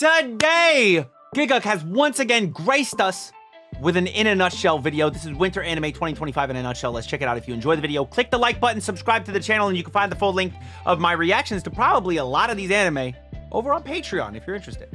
Today, Gigguk has once again graced us with an In a Nutshell video. This is Winter Anime 2025 in a nutshell. Let's check it out. If you enjoy the video, click the like button, subscribe to the channel, and you can find the full link of my reactions to probably a lot of these anime over on Patreon if you're interested.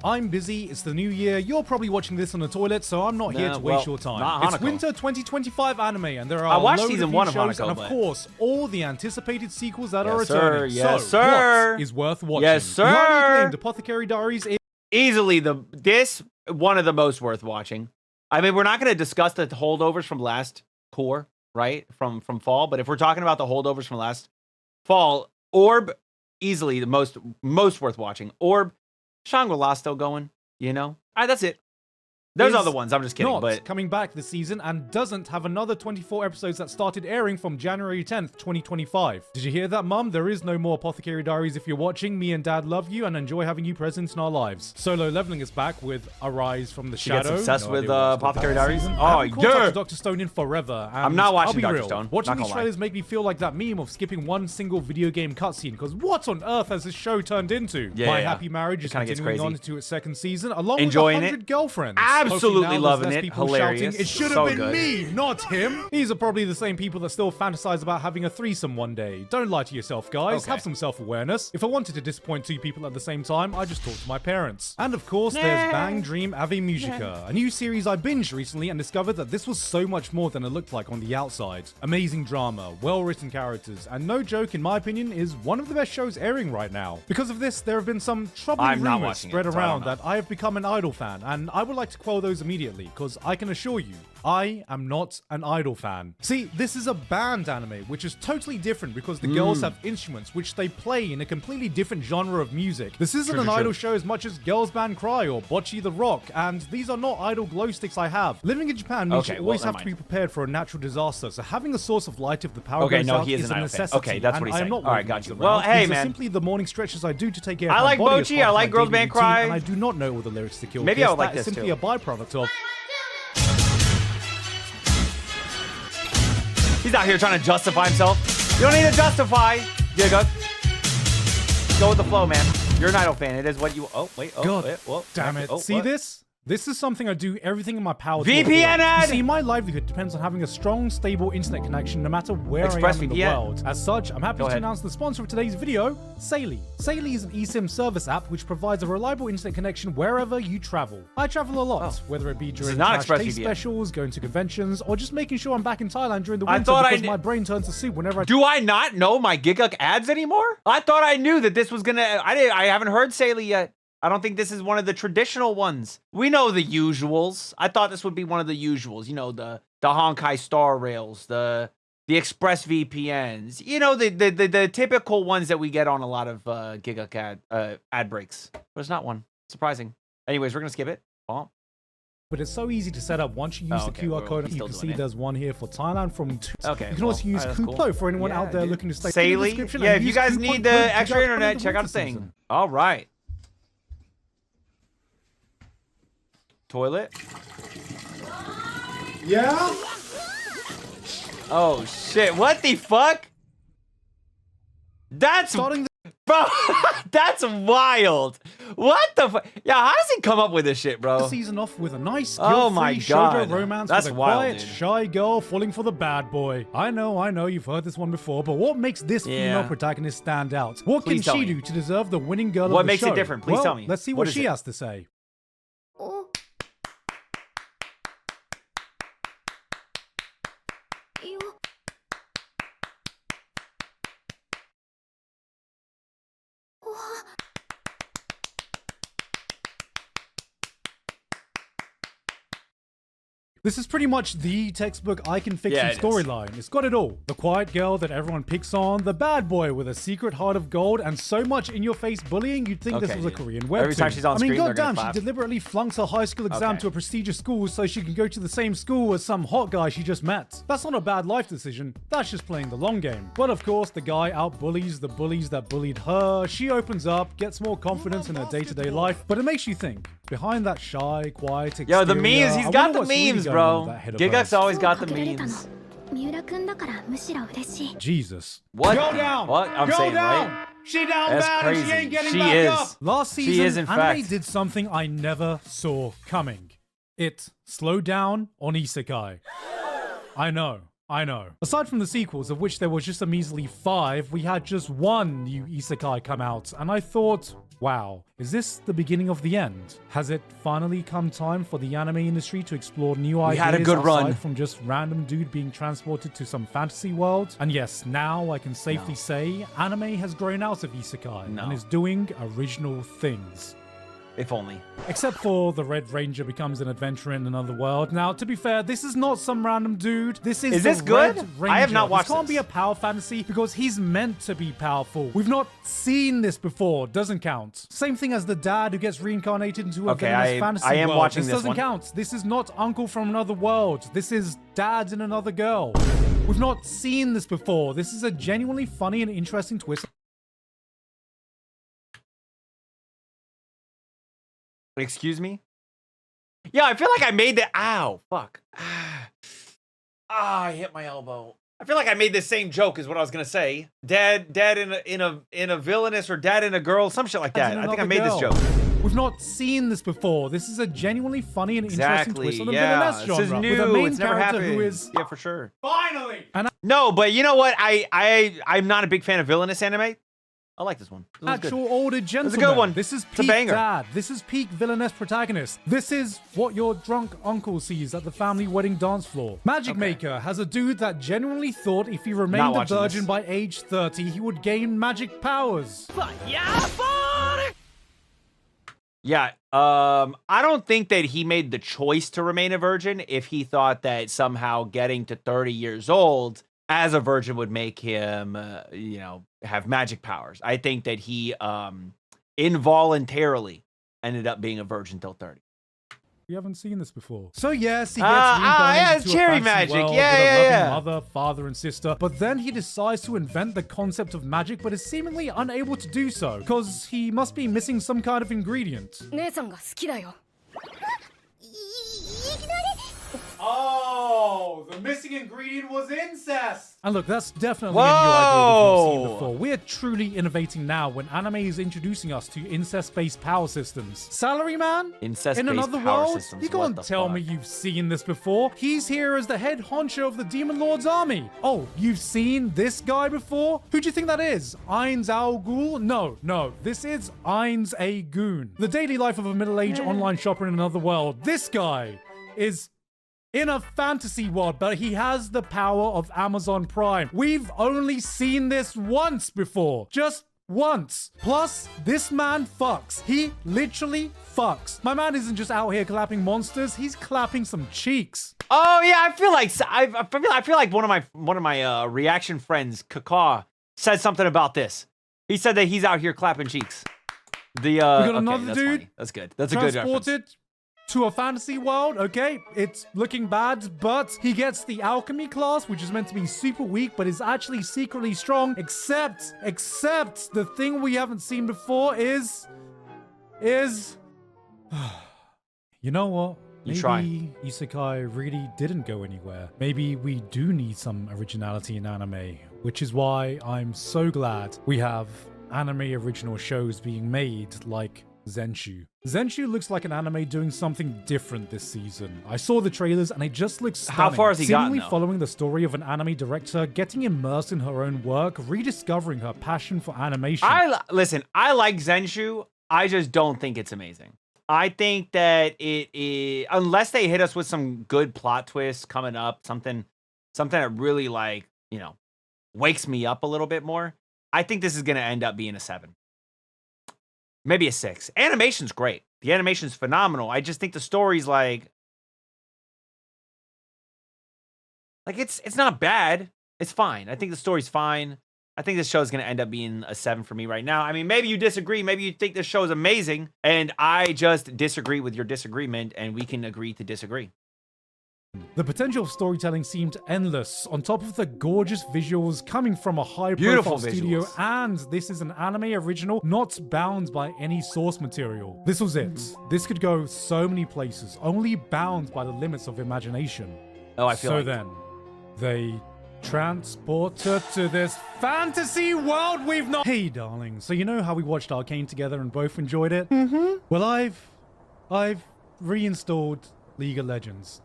I'm busy, it's the new year, you're probably watching this on the toilet, so I'm not here to waste your time. It's Winter 2025 anime, and there are a load of season new 1 of shows, Hanako, and of course, all the anticipated sequels that are Yes, returning. Yes, so, sir. what is worth watching? Yes, sir. The highly acclaimed Apothecary Diaries is easily one of the most worth watching. I mean, we're not going to discuss the holdovers from last core, right? From fall, but if we're talking about the holdovers from last fall, 𝘼𝘿𝙈, easily the most worth watching. 𝘼𝘿𝙈, Shangri-La still going. You know? All right, that's it. There's other ones. I'm just kidding. But coming back this season and doesn't have another 24 episodes that started airing from January 10th, 2025. Did you hear that, Mum? There is no more Apothecary Diaries if you're watching. Me and Dad love you and enjoy having you present in our lives. Solo Leveling is back with Arise from the Shadow. She gets obsessed with Apothecary Diaries? Oh, yeah. Dr. Stone in forever. And I'm not watching I'll be Dr. Stone. Watching these trailers make me feel like that meme of skipping one single video game cutscene, because what on earth has this show turned into? My Happy Marriage is continuing on to its second season, along with 100 girlfriends. Absolutely loving it. People Hilarious. shouting, it should have been me, not him. These are probably the same people that still fantasize about having a threesome one day. Don't lie to yourself, guys. Have some self-awareness. If I wanted to disappoint two people at the same time, I just talk to my parents. And of course, there's Bang Dream Ave Musica, a new series I binged recently and discovered that this was so much more than it looked like on the outside. Amazing drama, well-written characters, and no joke, in my opinion, is one of the best shows airing right now. Because of this, there have been some troubling rumors spread around that I have become an idol fan, and I would like to quell those immediately, because I can assure you, I am not an idol fan. See, this is a band anime, which is totally different because the girls have instruments which they play in a completely different genre of music. This isn't an idol show as much as Girls Band Cry or Bocce the Rock, and these are not idol glow sticks I have. Living in Japan means you always have to be prepared for a natural disaster, so having a source of light if the power goes out is a necessity. Okay, that's what he's saying. All right, got you. Well, hey, man. Simply the morning stretches I do to take care of my body. I like Bocce, I like Girls Band Cry. And I do not know all the lyrics to Kill Maybe I would like this too. Simply a byproduct of... He's out here trying to justify himself. You don't need to justify, Gigguk. Go with the flow, man. You're an idol fan. It is what you... Oh, wait. Oh, God, wait, whoa, damn it. Oh, see what? This? This is something I do everything in my power to VPN ad! You see, my livelihood depends on having a strong, stable internet connection no matter where I am in the world. As such, I'm happy to announce the sponsor of today's video, 𝘼𝘿𝑗. 𝘼𝘿𝑗 is an eSIM service app which provides a reliable internet connection wherever you travel. I travel a lot, whether it be during Cash Day specials, going to conventions, or just making sure I'm back in Thailand during the winter because my brain turns to soup whenever I... Do I not know my Gigguk ads anymore? I thought I knew that this was gonna... I haven't heard 𝘼𝘿𝑗 yet. I don't think this is one of the traditional ones. We know the usuals. I thought this would be one of the usuals. You know, the Honkai Star Rails, the Express VPNs. You know, the typical ones that we get on a lot of Gigguk ad breaks. But it's not one. Surprising. Anyways, we're gonna skip it. Oh. But it's so easy to set up once you use the QR code. You can see there's one here for Thailand from... Okay. You can also use 𝘼𝘿𝑗 for anyone out there looking to stay in the description. Yeah, if you guys need the extra internet, check out the thing. All right. Toilet? Yeah? Oh shit, what the fuck? That's bro, that's wild. What the fuck? Yeah, how does he come up with this shit, bro? The season off with a nice shoujo romance with a quiet, shy girl falling for the bad boy. I know, you've heard this one before, but what makes this female protagonist stand out? What can she do to deserve the winning girl of the show? What makes it different? Please tell me. Let's see what she has to say. This is pretty much the textbook I can fix storyline. It's got it all. The quiet girl that everyone picks on, the bad boy with a secret heart of gold, and so much in-your-face bullying you'd think this was a Korean webtoon. Every time she's on screen, goddamn, she deliberately flunks her high school exam to a prestigious school so she can go to the same school as some hot guy she just met. That's not a bad life decision, that's just playing the long game. But of course, the guy out-bullies the bullies that bullied her, she opens up, gets more confidence in her day-to-day life, but it makes you think. Behind that shy, quiet exterior... Yo, the memes, he's got the memes, bro. Gigguk's always got the memes. Jesus. What? Go down! What? I'm Go saying, down! right? She down That's bad crazy. and she ain't getting She back is. up. Last She season, is, in anime fact. did something I never saw coming. It slowed down on isekai. I know. Aside from the sequels, of which there was just a measly 5, we had just one new isekai come out, and I thought, wow, is this the beginning of the end? Has it finally come time for the anime industry to explore new ideas had a good aside run. from just random dude being transported to some fantasy world? And yes, now I can safely say anime has grown out of isekai and is doing original things. If only. Except for the Red Ranger becomes an adventurer in another world. Now, to be fair, this is not some random dude. This is this the good? Red Ranger. I have not watched this. Can't this. be a power fantasy because he's meant to be powerful. We've not seen this before. Doesn't count. Same thing as the dad who gets reincarnated into a villainous fantasy I am world. watching this this doesn't one. count. This is not uncle from another world. This is dad in another girl. We've not seen this before. This is a genuinely funny and interesting twist. Excuse me? Yeah, I feel like I made the ow, fuck. I hit my elbow. I feel like I made the same joke as what I was gonna say. Dad in a villainous or dad in a girl, some shit like that. I think I made this joke. We've not seen this before. This is a genuinely funny and interesting twist on the yeah. villainess genre. This is new. With a main It's never character happened. who is Yeah, for sure. finally. And No, but you know what? I'm not a big fan of villainous anime. I like this one. This one's good. actual older gentleman. It's a good one. This is It's a peak banger. dad. This is peak villainess protagonist. This is what your drunk uncle sees at the family wedding dance floor. Magic Maker has a dude that genuinely thought if he remained a watching virgin this. by age 30, he would gain magic powers. Yeah, I don't think that he made the choice to remain a virgin if he thought that somehow getting to 30 years old as a virgin would make him, have magic powers. I think that he involuntarily ended up being a virgin till 30. We haven't seen this before. So yes, he gets yeah, reincarnated it's into a cherry fantasy magic. world Yeah, with a yeah, loving mother, father, and sister. But then he decides to invent the concept of magic, but is seemingly unable to do so because he must be missing some kind of ingredient. 姉さんが好きだよ。 Oh, the missing ingredient was incest. And look, that's definitely Whoa. a new idea we've not seen before. We are truly innovating now when anime is introducing us to incest-based power systems. Salaryman? Incest-based In another power world? systems, You what can't the tell fuck? me you've seen this before. He's here as the head honcho of the Demon Lord's army. Oh, you've seen this guy before? Who do you think that is? 𝘼𝘿𝙈𝙄? No. This is 𝘼𝘿𝑎𝑔UN. The daily life of a middle-aged online shopper in another world. This guy is in a fantasy world, but he has the power of Amazon Prime. We've only seen this once before. Just once. Plus, this man fucks. He literally fucks. My man isn't just out here clapping monsters, he's clapping some cheeks. Oh yeah, I feel like one of my reaction friends, Kaka, said something about this. He said that he's out here clapping cheeks. We got another dude. Funny. That's good. That's a good reference. Transported to a fantasy world. Okay, it's looking bad, but he gets the alchemy class, which is meant to be super weak, but is actually secretly strong. Except the thing we haven't seen before is you know what? Maybe isekai really didn't go anywhere. Maybe we do need some originality in anime, which is why I'm so glad we have anime original shows being made like Zenshu. Zenshu looks like an anime doing something different this season. I saw the trailers and it just looks stunning. How far has he gotten, Seemingly though? following the story of an anime director getting immersed in her own work, rediscovering her passion for animation. Listen, I like Zenshu. I just don't think it's amazing. I think that it is, unless they hit us with some good plot twists coming up, something that really wakes me up a little bit more. I think this is going to end up being a 7. Maybe a 6. Animation's great. The animation's phenomenal. I just think the story's it's not bad. It's fine. I think the story's fine. I think this show is going to end up being a 7 for me right now. I mean, maybe you disagree. Maybe you think this show is amazing, and I just disagree with your disagreement, and we can agree to disagree. The potential of storytelling seemed endless, on top of the gorgeous visuals coming from a Beautiful high-profile studio, visuals. and this is an anime original not bound by any source material. This was it. This could go so many places, only bound by the limits of imagination. Oh, I feel so like then, they transporter to this fantasy world we've not. Hey, darling. So you know how we watched Arcane together and both enjoyed it? Mm-hmm. Well, I've reinstalled League of Legends.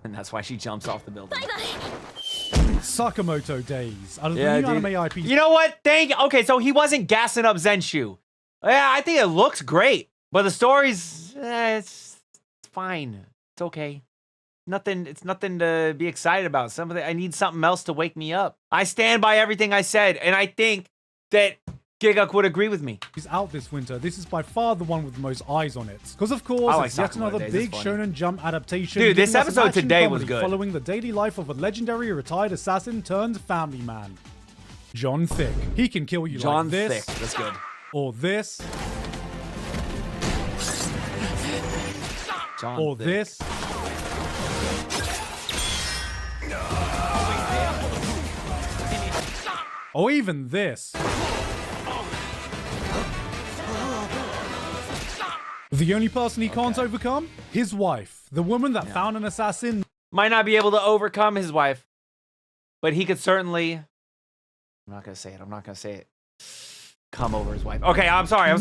And that's why she jumps off the building. Sakamoto days. Out of the new anime IP. You know what? Okay, so he wasn't gassing up Zenshu. Yeah, I think it looks great, but the story's it's fine. It's okay. It's nothing to be excited about. I need something else to wake me up. I stand by everything I said, and I think that Gigguk would agree with me. He's out this winter. This is by far the one with the most eyes on it. Because of course, it's yet another big Shonen Jump adaptation. Dude, this episode today was good. Following the daily life of a legendary retired assassin turned family man. John Thick. He can kill you like this. Thick. That's good. Or this. John or Thick. This. Or even this. The only person he can't overcome? His wife. The woman that found an assassin. Might not be able to overcome his wife, but he could certainly... I'm not going to say it. Come over his wife. Okay, I'm sorry. I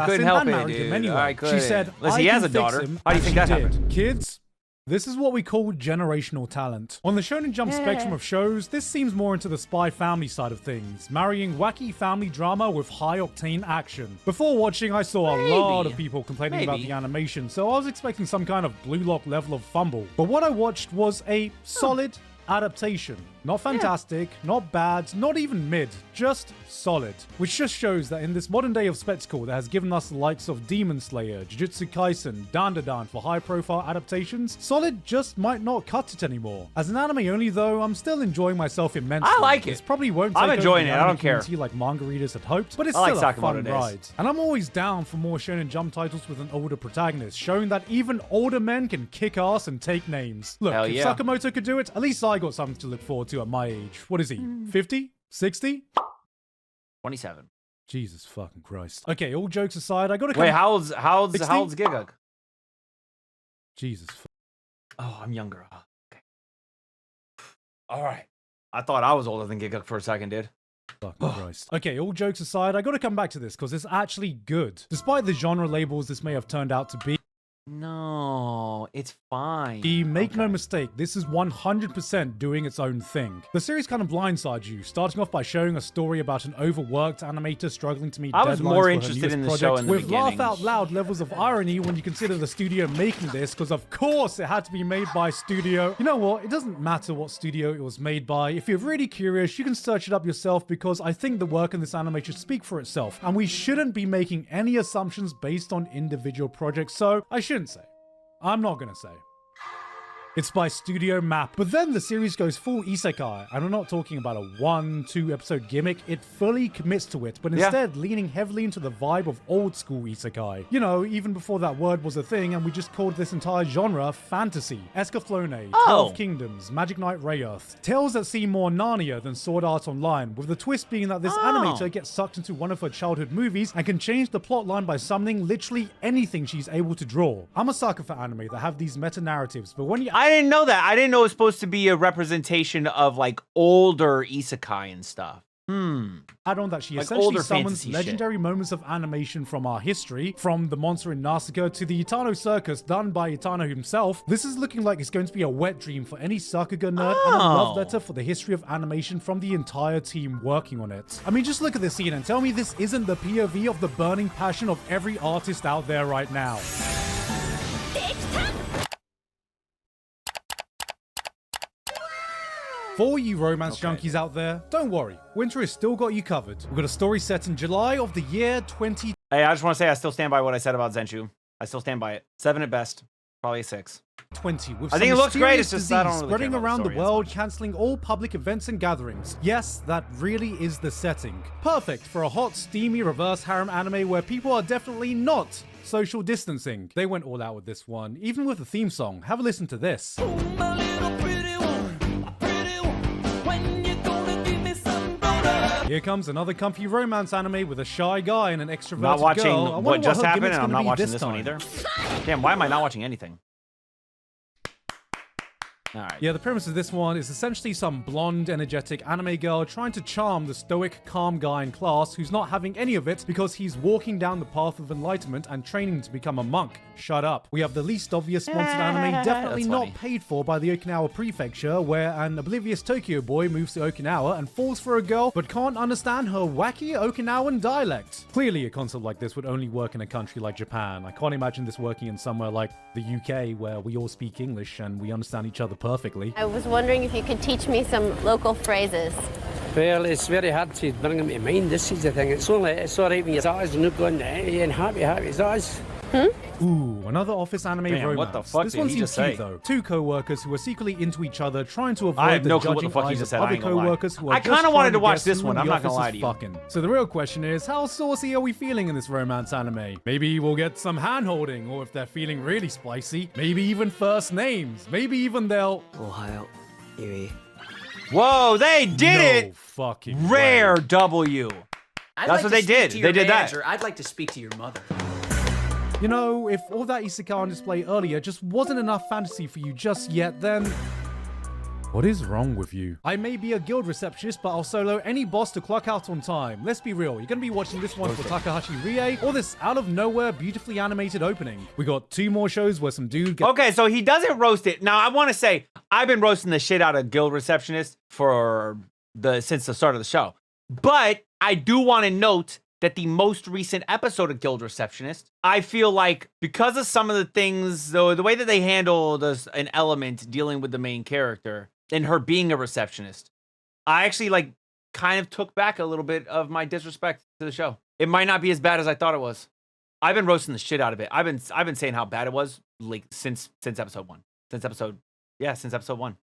couldn't help it, dude. Anyway. I couldn't. She said, listen, he has a daughter. How do you think that happened? Kids, this is what we call generational talent. On the Shonen Jump spectrum of shows, this seems more into the spy family side of things, marrying wacky family drama with high-octane action. Before watching, I saw a lot of people complaining about the animation, so I was expecting some kind of Blue Lock level of fumble. But what I watched was a solid adaptation. Not fantastic, not bad, not even mid, just solid. Which just shows that in this modern day of spectacle that has given us the likes of Demon Slayer, Jujutsu Kaisen, Dandadan for high profile adaptations, solid just might not cut it anymore. As an anime only though, I'm still enjoying myself immensely. I like it. This probably won't take I'm enjoying over it, I don't care. like manga readers had hoped, but it's still a fun ride. And I'm always down for more Shonen Jump titles with an older protagonist, showing that even older men can kick ass and take names. Look, if Sakamoto could do it, at least I got something to look forward to at my age. What is he? 50? 60? 27. Jesus fucking Christ. Okay, all jokes aside, I gotta come... Wait, how old's Gigguk? Jesus. Oh, I'm younger. Oh, okay. All right. I thought I was older than Gigguk for a second, dude. Fucking Christ. Okay, all jokes aside, I gotta come back to this because it's actually good. Despite the genre labels this may have turned out to be. No, it's fine. Make no mistake, this is 100% doing its own thing. The series kind of blindsides you, starting off by showing a story about an overworked animator struggling to meet deadlines. I was more interested in the show in the beginning. With laugh out loud levels of irony when you consider the studio making this, because of course it had to be made by studio. You know what? It doesn't matter what studio it was made by. If you're really curious, you can search it up yourself because I think the work in this anime should speak for itself, and we shouldn't be making any assumptions based on individual projects, so I shouldn't say. I'm not gonna say. It's by Studio Map. But then the series goes full isekai, and I'm not talking about a 1-2 episode gimmick. It fully commits to it, but instead leaning heavily into the vibe of old school isekai. You know, even before that word was a thing, and we just called this entire genre fantasy. Escaflowne, 12 Kingdoms, Magic Knight Rayearth. Tales that seem more Narnia than Sword Art Online, with the twist being that this animator gets sucked into one of her childhood movies and can change the plotline by summoning literally anything she's able to draw. I'm a sucker for anime that have these meta-narratives, but when you... I didn't know that. I didn't know it was supposed to be a representation of like older isekai and stuff. Add on that she essentially summons legendary moments of animation from our history, from the monster in Nausicaa to the Itano circus done by Itano himself. This is looking like it's going to be a wet dream for any Sakuga nerd and a love letter for the history of animation from the entire team working on it. I mean, just look at this scene and tell me this isn't the POV of the burning passion of every artist out there right now. For you romance junkies out there, don't worry, winter has still got you covered. We've got a story set in July of the year 20... Hey, I just want to say I still stand by what I said about Zenshu. I still stand by it. 7 at best. Probably a 6. 20, with I think it looks great, it's just I don't really spreading around the world, cancelling all public events and gatherings. Yes, that really is the setting. Perfect for a hot, steamy reverse harem anime where people are definitely not social distancing. They went all out with this one, even with the theme song. Have a listen to this. Here comes another comfy romance anime with a shy guy and an extroverted not watching girl. What just happened, and I'm not watching this one either. Damn, why am I not watching anything? All right. Yeah, the premise of this one is essentially some blonde, energetic anime girl trying to charm the stoic, calm guy in class who's not having any of it because he's walking down the path of enlightenment and training to become a monk. Shut up. We have the least obvious sponsored anime, definitely not paid for by the Okinawa prefecture, where an oblivious Tokyo boy moves to Okinawa and falls for a girl but can't understand her wacky Okinawan dialect. Clearly, a concept like this would only work in a country like Japan. I can't imagine this working in somewhere like the UK, where we all speak English and we understand each other perfectly. I was wondering if you could teach me some local phrases. Well, it's very hard to bring them to mind. This is the thing. It's all right when your eyes are not going and happy as eyes. Ooh, another office anime romance. What the fuck this did one he seems just say? cute though. Two co-workers who are secretly into each other, trying to avoid I have the no clue what the judging fuck he eyes just of said. I other ain't gonna lie. co-workers who are I just kinda wanted trying to watch guess this who one. in I'm the not gonna office lie is to you. fucking. So the real question is, how saucy are we feeling in this romance anime? Maybe we'll get some hand-holding, or if they're feeling really spicy, maybe even first names. Maybe even they'll... 𝘼𝘿𝙈. Whoa, they did No it! fucking Rare way. W. That's what they did. They did that. I'd like to speak to your mother. You know, if all that isekai on display earlier just wasn't enough fantasy for you just yet, then... what is wrong with you? I may be a guild receptionist, but I'll solo any boss to clock out on time. Let's be real, you're gonna be watching this one for Takahashi Rie, or this out-of-nowhere, beautifully animated opening. We got 2 more shows where some dude gets... Okay, so he doesn't roast it. Now, I want to say, I've been roasting the shit out of Guild Receptionist since the start of the show. But I do want to note that the most recent episode of Guild Receptionist, I feel like because of some of the things, though, the way that they handled an element dealing with the main character and her being a receptionist, I actually like kind of took back a little bit of my disrespect to the show. It might not be as bad as I thought it was. I've been roasting the shit out of it. I've been saying how bad it was like since episode 1. Since episode 1.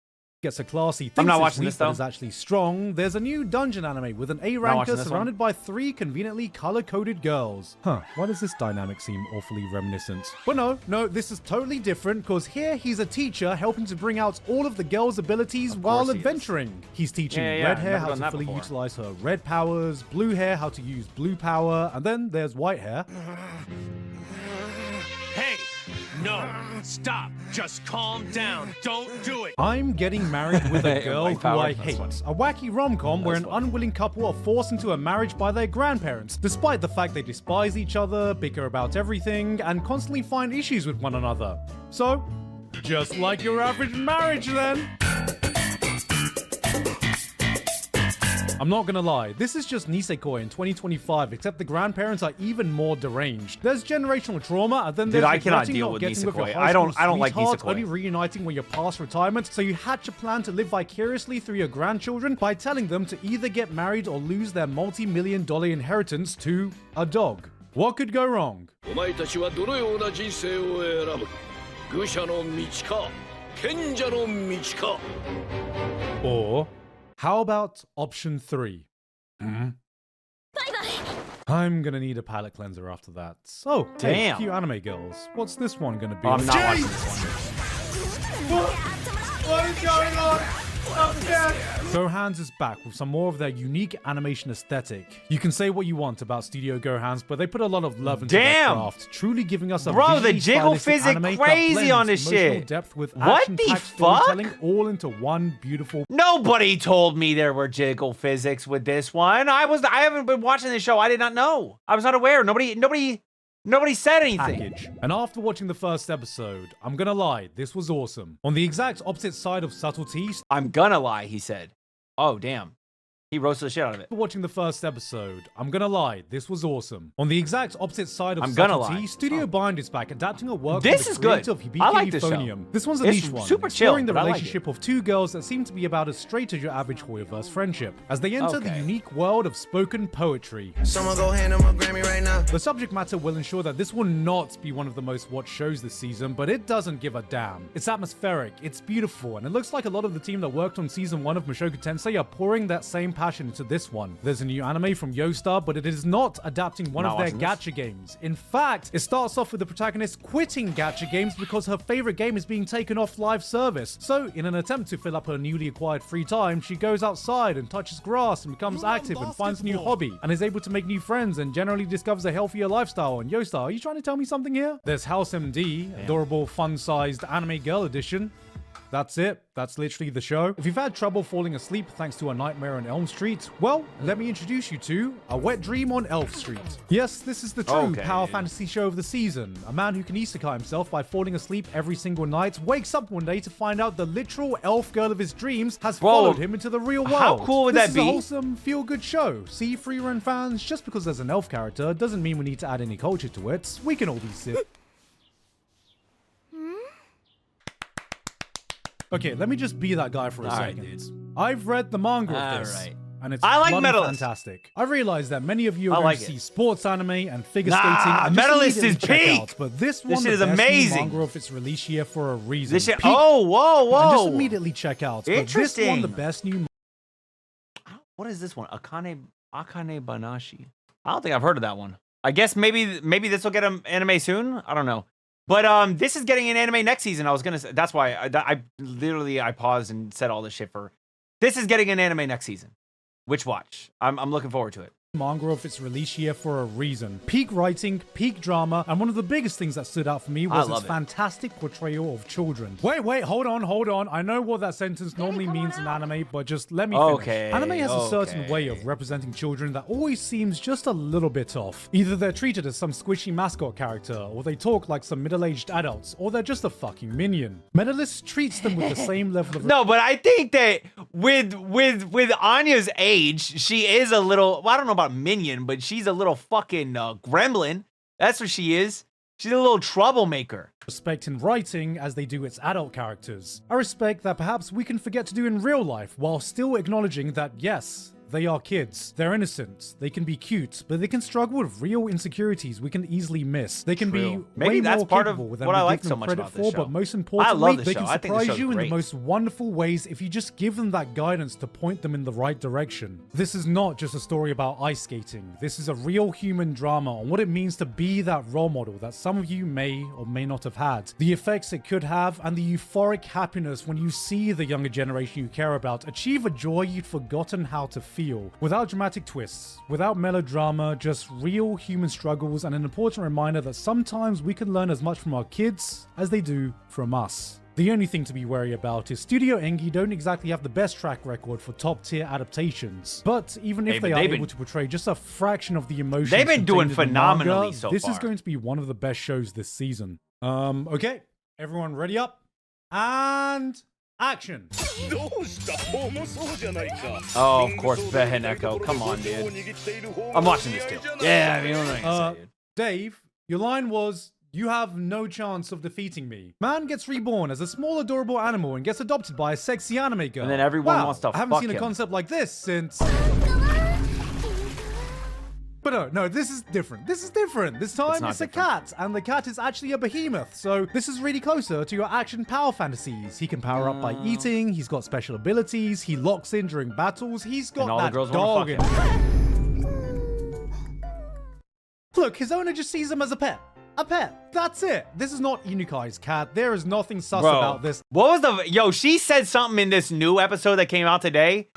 Gets a classy I'm not thinks watching it's this, weak, but though. is actually strong. There's a new dungeon anime with an A watching ranker this surrounded by 3 conveniently color-coded girls. Huh, why does this dynamic seem awfully reminiscent? But no, this is totally different, because here he's a teacher helping to bring out all of the girls' abilities while he is. adventuring. He's teaching Yeah, red hair never how done to that fully before. utilize her red powers, blue hair how to use blue power, and then there's white hair. Hey, no, stop. Just calm down. Don't do it. I'm getting married with a girl White who power, I that's hate. funny. A wacky rom-com where an funny. unwilling couple are forced into a marriage by their grandparents, despite the fact they despise each other, bicker about everything, and constantly find issues with one another. So, just like your average marriage then. I'm not gonna lie, this is just Nisekoi in 2025, except the grandparents are even more deranged. There's generational trauma, and then Dude, there's I cannot regretting deal not with getting with your Nisekoi. high I don't school like sweetheart, Nisekoi. only reuniting when you're past retirement, so you hatch a plan to live vicariously through your grandchildren by telling them to either get married or lose their multi-million-dollar inheritance to a dog. What could go wrong? お前たちはどのような人生を選ぶ？愚者の道か、賢者の道か。 Or, how about option 3? I'm gonna need a palate cleanser after that. Oh, hey, Damn. cute anime girls. What's this one gonna be? Oh, I'm not watching this one. What is going on? Gohan's is back with some more of their unique animation aesthetic. You can say what you want about Studio Gohan's, but they put a lot of love into their Damn. craft, truly giving us a Bro, the visually jiggle stylistic physics anime crazy that blends on this emotional shit. depth with What action-packed the fuck? storytelling all into one beautiful. Nobody told me there were jiggle physics with this one. I haven't been watching this show. I did not know. I was not aware. Nobody said anything. Package. And after watching the first episode, I'm gonna lie, this was awesome. On the exact opposite side of subtlety, I'm gonna lie, he said. Oh, damn. He roasted the shit out of it. after watching the first episode, I'm gonna lie, this was awesome. On the exact opposite side of I'm gonna subtlety, lie. Studio Bind is back adapting a work This from is the good. creator of Hibiki I like this show. Euphonium. This one's a It's niche one, super chill, exploring the but I like relationship of 2 girls that seem to be about as straight as your average Hoyoverse friendship, as they enter the Okay. unique world of spoken poetry. Someone go hand him a Grammy right now. The subject matter will ensure that this will not be one of the most watched shows this season, but it doesn't give a damn. It's atmospheric, it's beautiful, and it looks like a lot of the team that worked on season 1 of Mushoku Tensei are pouring that same passion into this one. There's a new anime from Yoastar, but it is not adapting one Not of their watching this. gacha games. In fact, it starts off with the protagonist quitting gacha games because her favorite game is being taken off live service. So, in an attempt to fill up her newly acquired free time, she goes outside and touches grass and becomes active and finds a new hobby, and is able to make new friends and generally discovers a healthier lifestyle. And Yoastar, are you trying to tell me something here? There's House MD, adorable, fun-sized anime girl edition. That's it. That's literally the show. If you've had trouble falling asleep thanks to A Nightmare on Elm Street, well, let me introduce you to A Wet Dream on Elf Street. Yes, this is the true power fantasy show of the season. A man who can isekai himself by falling asleep every single night wakes up one day to find out the literal elf girl of his dreams has followed him into the real world. How cool would that be? This is a wholesome, feel-good show. See, free run fans, just because there's an elf character doesn't mean we need to add any culture to it. We can all be sick. Okay, let me just be that guy for a second. I've read the manga of this, and it's fantastic. I realize that many of you are going to see sports anime and figure skating. And Medalist is peak! But this one is amazing. Manga of its release year for a reason. This shit, whoa! And just immediately check out. Interesting. But this one, the best new. What is this one? Akane Banashi. I don't think I've heard of that one. I guess maybe this will get an anime soon. I don't know. But this is getting an anime next season. I was gonna say that's why I literally paused and said all this shit for. This is getting an anime next season. Which watch? I'm looking forward to it. Manga of its release year for a reason. Peak writing, peak drama, and one of the biggest things that stood out for me was its fantastic portrayal of children. Wait, hold on. I know what that sentence normally means in anime, but just let me finish. Anime has a certain way of representing children that always seems just a little bit off. Either they're treated as some squishy mascot character, or they talk like some middle-aged adults, or they're just a fucking minion. Medalist treats them with the same level of... No, but I think that with Anya's age, she is a little... Well, I don't know about minion, but she's a little fucking gremlin. That's what she is. She's a little troublemaker. Respect in writing as they do its adult characters. A respect that perhaps we can forget to do in real life while still acknowledging that, yes, they are kids. They're innocent. They can be cute, but they can struggle with real insecurities we can easily miss. They can be way more capable than we give them credit for, but most importantly, they can surprise you in the most wonderful ways if you just give them that guidance to point them in the right direction. This is not just a story about ice skating. This is a real human drama on what it means to be that role model that some of you may or may not have had. The effects it could have and the euphoric happiness when you see the younger generation you care about achieve a joy you'd forgotten how to feel. Without dramatic twists, without melodrama, just real human struggles and an important reminder that sometimes we can learn as much from our kids as they do from us. The only thing to be wary about is Studio Engi don't exactly have the best track record for top-tier adaptations. But even if they are able to portray just a fraction of the emotions they've been doing phenomenally manga, so far. This is going to be one of the best shows this season. Okay, everyone ready up? And... action! Oh, of course, Behen Echo. Come on, dude. I'm watching this too. Yeah, I mean, what am I gonna say, dude? Dave, your line was, "You have no chance of defeating me." Man gets reborn as a small, adorable animal and gets adopted by a sexy anime girl. And then everyone wants to fuck him. I haven't seen a concept like this since... But no, this is different. This time it's a cat, and the cat is actually a behemoth. So this is really closer to your action power fantasies. He can power up by eating. He's got special abilities. He locks in during battles. He's got that dog in him. Look, his owner just sees him as a pet. A pet. That's it. This is not Inukai's cat. There is nothing sus about this. What was the... Yo, she said something in this new episode that came out today.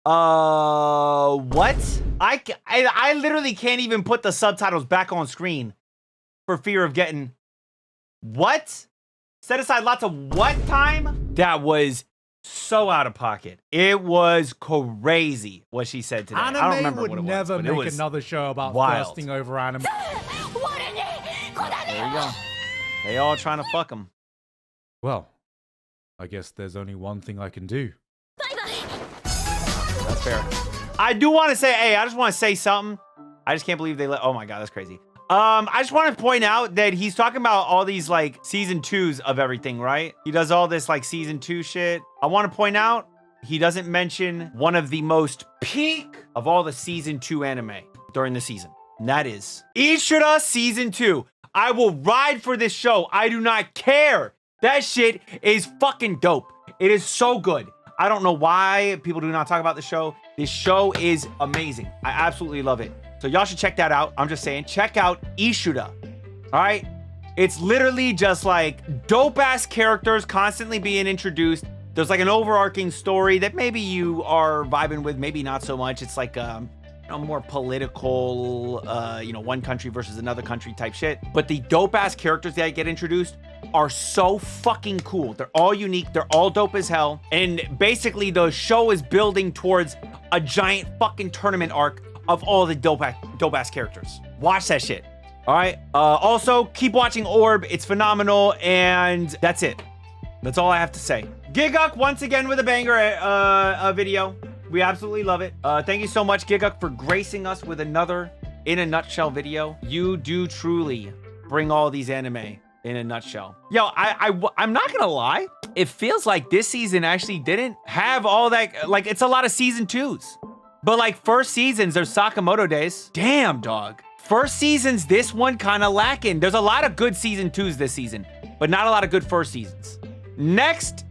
What? I literally can't even put the subtitles back on screen for fear of getting... What? Set aside lots of what time? That was so out of pocket. It was crazy what she said today. Anime I don't remember would what it never was, make another show about thirsting over anime. There you go. They all trying to fuck him. Well, I guess there's only one thing I can do. That's fair. I do want to say, hey, I just want to say something. I just can't believe they let... Oh my God, that's crazy. I just want to point out that he's talking about all these like season 2s of everything, right? He does all this like season 2 shit. I want to point out he doesn't mention one of the most peak of all the season 2 anime during the season. And that is 𝘼𝘈 season 2. I will ride for this show. I do not care. That shit is fucking dope. It is so good. I don't know why people do not talk about the show. This show is amazing. I absolutely love it. So y'all should check that out. I'm just saying, check out 𝘼𝘈. All right? It's literally just like dope-ass characters constantly being introduced. There's like an overarching story that maybe you are vibing with, maybe not so much. It's like more political, one country versus another country type shit. But the dope ass characters that get introduced are so fucking cool. They're all unique. They're all dope as hell. And basically the show is building towards a giant fucking tournament arc of all the dope ass characters. Watch that shit. All right. Also, keep watching 𝘼𝘈. It's phenomenal. And that's it. That's all I have to say. Gigguk once again with a banger video. We absolutely love it. Thank you so much, Gigguk, for gracing us with another In a Nutshell video. You do truly bring all these anime in a nutshell. Yo, I'm not gonna lie. It feels like this season actually didn't have all that. Like, it's a lot of season 2s. But like first seasons, there's Sakamoto days. Damn, dog. First seasons, this one kind of lacking. There's a lot of good season 2s this season, but not a lot of good first seasons. Next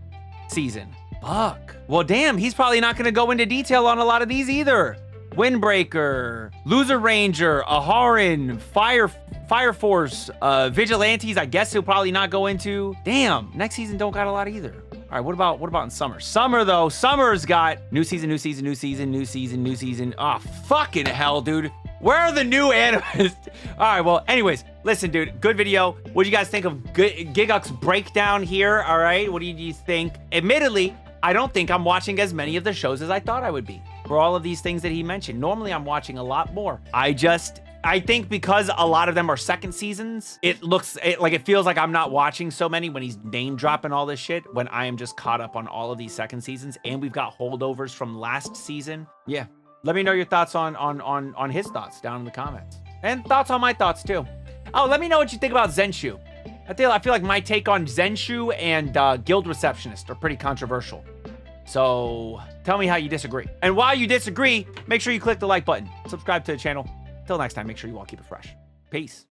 season, fuck. Well, damn, he's probably not gonna go into detail on a lot of these either. Windbreaker, Loser Ranger, Aharon, Fire Force, Vigilantes, I guess he'll probably not go into. Damn, next season don't got a lot either. All right, what about in summer? Summer though, summer's got new season. Ah, fucking hell, dude. Where are the new animes? All right, well, anyways, listen, dude, good video. What do you guys think of Gigguk's breakdown here? All right, what do you think? Admittedly, I don't think I'm watching as many of the shows as I thought I would be for all of these things that he mentioned. Normally, I'm watching a lot more. I think because a lot of them are second seasons, it feels like I'm not watching so many when he's name dropping all this shit, when I am just caught up on all of these second seasons, and we've got holdovers from last season. Yeah, let me know your thoughts on his thoughts down in the comments, and thoughts on my thoughts too. Oh, let me know what you think about Zenshu. I feel like my take on Zenshu and Guild Receptionist are pretty controversial. So tell me how you disagree. And while you disagree, make sure you click the like button. Subscribe to the channel. Till next time, make sure you all keep it fresh. Peace.